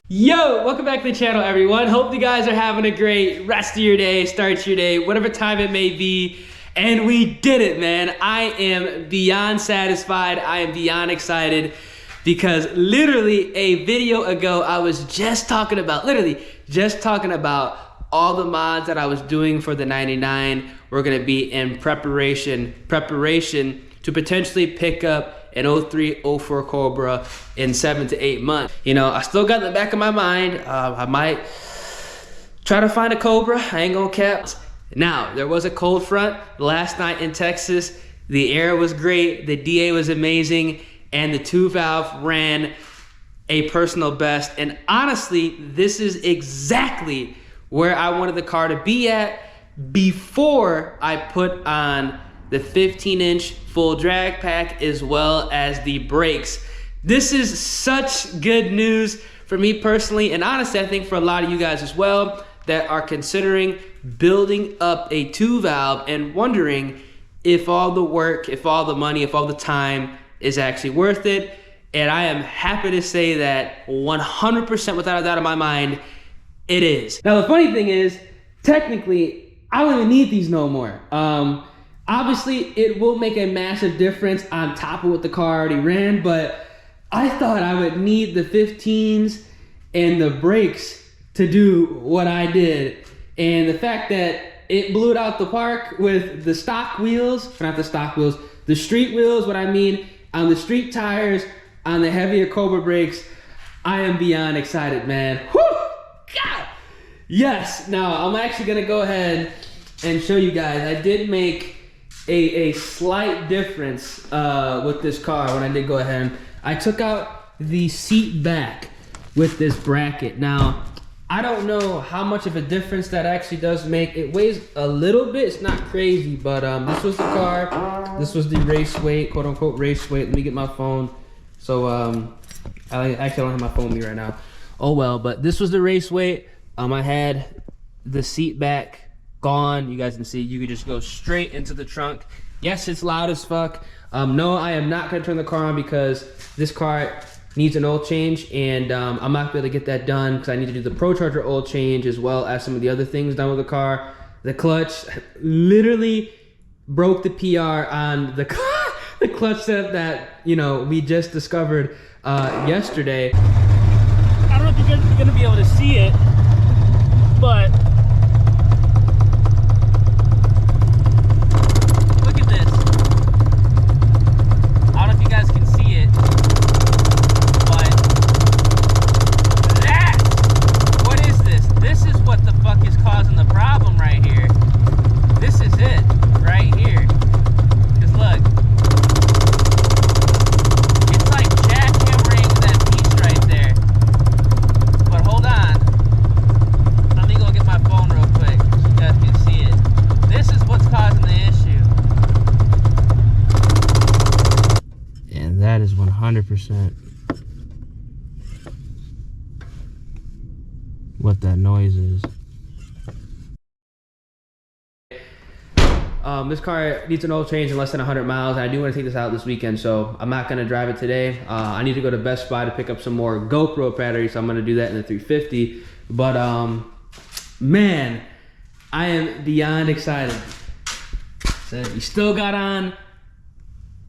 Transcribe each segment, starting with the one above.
Yo, welcome back to the channel, everyone. Hope you guys are having a great rest of your day, start your day, whatever time it may be. And we did it, man. I am beyond satisfied. I am beyond excited because literally a video ago, I was just talking about, all the mods that I was doing for the 99 were gonna be in preparation to potentially pick up an 03, 04 Cobra in 7 to 8 months. You know, I still got in the back of my mind, I might try to find a Cobra, I ain't gonna cap. Now, there was a cold front last night in Texas. The air was great, the DA was amazing, and the 2-valve ran a personal best. And honestly, this is exactly where I wanted the car to be at before I put on the 15-inch full drag pack as well as the brakes. This is such good news for me personally, and honestly I think for a lot of you guys as well that are considering building up a 2-valve and wondering if all the work, if all the money, if all the time is actually worth it. And I am happy to say that 100% without a doubt in my mind, it is. Now the funny thing is, technically, I don't even need these no more. Obviously, it will make a massive difference on top of what the car already ran, but I thought I would need the 15s and the brakes to do what I did. And the fact that it blew it out the park with the stock wheels, not the stock wheels, the street wheels, what I mean, on the street tires, on the heavier Cobra brakes, I am beyond excited, man. Whew! God! Yes, now I'm actually gonna go ahead and show you guys. I did make a slight difference with this car when I did go ahead. I took out the seat back with this bracket. Now, I don't know how much of a difference that actually does make. It weighs a little bit, it's not crazy, but this was the car. This was the race weight, quote unquote race weight. Let me get my phone. So, I actually don't have my phone with me right now. Oh well, but this was the race weight. I had the seat back gone. You guys can see, you could just go straight into the trunk. Yes, it's loud as fuck. No, I am not gonna turn the car on because this car needs an oil change, and I'm not gonna get that done because I need to do the Procharger oil change as well as some of the other things done with the car. The clutch literally broke the PR on the car. The clutch setup that, you know, we just discovered yesterday. I don't know if you're gonna be able to see it, but look at this. I don't know if you guys can see it, but that, what is this? This is what the fuck is causing the problem right here. This is it right here. Because look, it's like jackhammering that piece right there. But hold on, let me go get my phone real quick so you guys can see it. This is what's causing the issue. And that is 100% what that noise is. This car needs an oil change in less than 100 miles, and I do want to take this out this weekend, so I'm not going to drive it today. I need to go to Best Buy to pick up some more GoPro batteries, so I'm going to do that in the 350. But man, I am beyond excited. So we still got on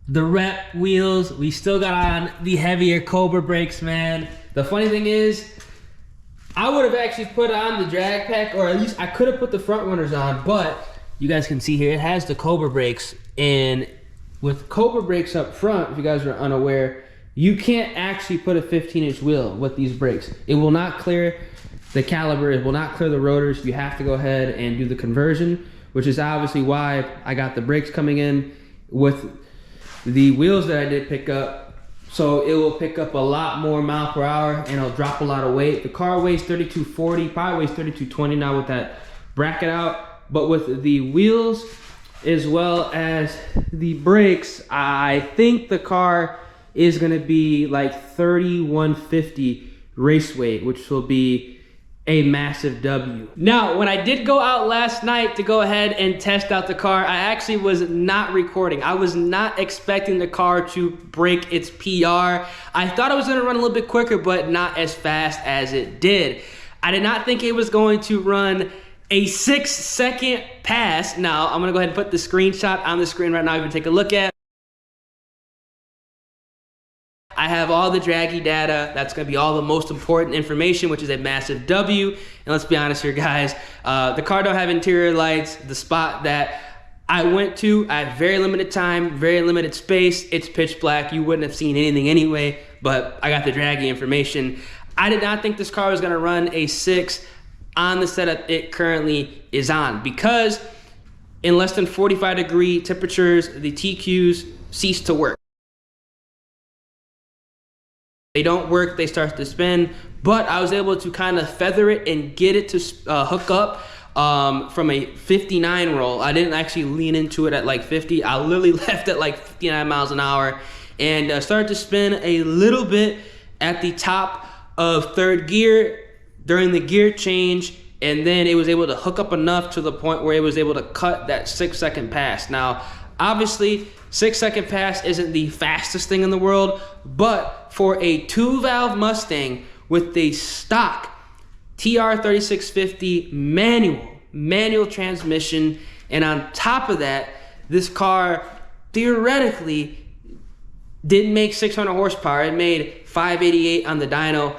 the rep wheels, we still got on the heavier Cobra brakes, man. The funny thing is, I would have actually put on the drag pack, or at least I could have put the front runners on, but you guys can see here, it has the Cobra brakes, and with Cobra brakes up front, if you guys are unaware, you can't actually put a 15-inch wheel with these brakes. It will not clear the caliber, it will not clear the rotors. You have to go ahead and do the conversion, which is obviously why I got the brakes coming in with the wheels that I did pick up. So it will pick up a lot more mile per hour and it'll drop a lot of weight. The car weighs 3240, probably weighs 3220 now with that bracket out. But with the wheels as well as the brakes, I think the car is gonna be like 3150 race weight, which will be a massive W. Now, when I did go out last night to go ahead and test out the car, I actually was not recording. I was not expecting the car to break its PR. I thought it was gonna run a little bit quicker, but not as fast as it did. I did not think it was going to run a 6-second pass. Now, I'm gonna go ahead and put the screenshot on the screen right now you can take a look at. I have all the Dragy data. That's gonna be all the most important information, which is a massive W. And let's be honest here, guys. The car don't have interior lights. The spot that I went to, I had very limited time, very limited space. It's pitch black. You wouldn't have seen anything anyway, but I got the Dragy information. I did not think this car was gonna run a 6 on the setup it currently is on, because in less than 45-degree temperatures, the TQs cease to work. They don't work, they start to spin, but I was able to kind of feather it and get it to hook up from a 59 roll. I didn't actually lean into it at like 50. I literally left at like 59 miles an hour and started to spin a little bit at the top of 3rd gear during the gear change, and then it was able to hook up enough to the point where it was able to cut that 6-second pass. Now, obviously, 6-second pass isn't the fastest thing in the world, but for a 2-valve Mustang with the stock TR3650 manual transmission, and on top of that, this car theoretically didn't make 600 horsepower. It made 588 on the dyno.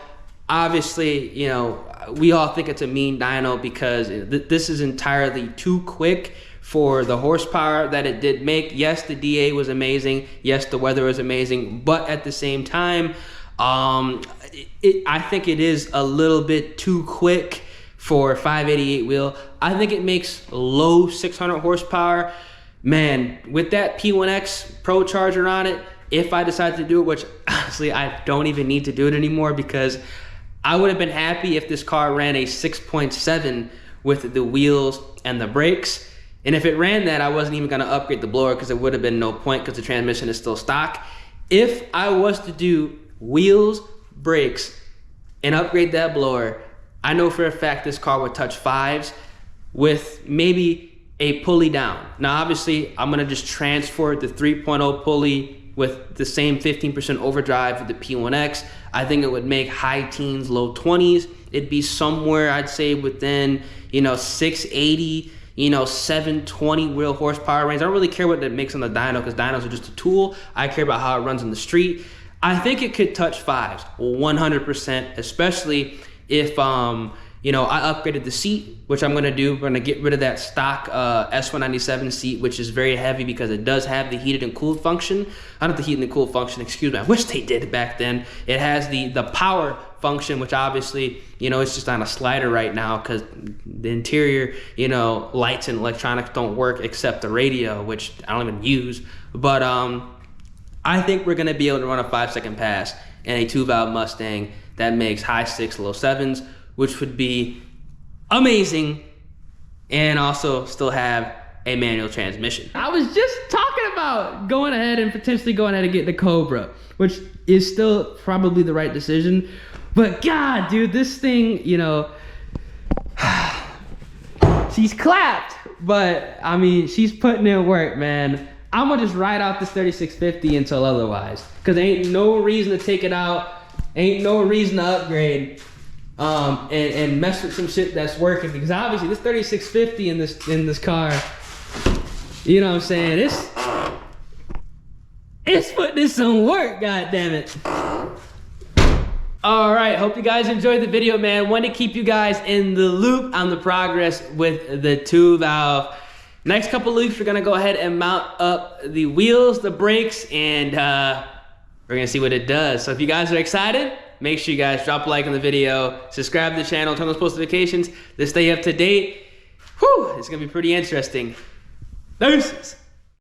Obviously, you know, we all think it's a mean dyno because this is entirely too quick for the horsepower that it did make. Yes, the DA was amazing. Yes, the weather was amazing. But at the same time, I think it is a little bit too quick for 588 wheel. I think it makes low 600 horsepower. Man, with that P1X Procharger on it, if I decide to do it, which honestly, I don't even need to do it anymore, because I would have been happy if this car ran a 6.7 with the wheels and the brakes. And if it ran that, I wasn't even gonna upgrade the blower because there would have been no point because the transmission is still stock. If I was to do wheels, brakes, and upgrade that blower, I know for a fact this car would touch 5s with maybe a pulley down. Now, obviously, I'm gonna just transfer the 3.0 pulley with the same 15% overdrive with the P1X. I think it would make high teens, low 20s. It'd be somewhere, I'd say, within, you know, 680, you know, 720 wheel horsepower range. I don't really care what it makes on the dyno because dynos are just a tool. I care about how it runs in the street. I think it could touch 5s 100%, especially if you know, I upgraded the seat, which I'm gonna do. We're gonna get rid of that stock S197 seat, which is very heavy because it does have the heated and cooled function. I don't have the heated and cooled function, excuse me. I wish they did back then. It has the power function, which obviously, you know, it's just on a slider right now because the interior, you know, lights and electronics don't work except the radio, which I don't even use. But I think we're gonna be able to run a 5-second pass in a 2-valve Mustang that makes high 6, low 7s, which would be amazing, and also still have a manual transmission. I was just talking about going ahead and potentially going ahead and getting the Cobra, which is still probably the right decision. But God, dude, this thing, you know, she's clapped, but I mean, she's putting in work, man. I'm gonna just ride out this 3650 until otherwise, because there ain't no reason to take it out, ain't no reason to upgrade. And mess with some shit that's working, because obviously this 3650 in this car, you know what I'm saying, it's putting in some work, god damn it. All right, hope you guys enjoyed the video, man. Want to keep you guys in the loop on the progress with the 2-valve. Next couple loops, we're gonna go ahead and mount up the wheels, the brakes, and we're gonna see what it does. So if you guys are excited, make sure you guys drop a like on the video, subscribe to the channel, turn those post notifications to stay up to date. Whew, it's gonna be pretty interesting. Deuces.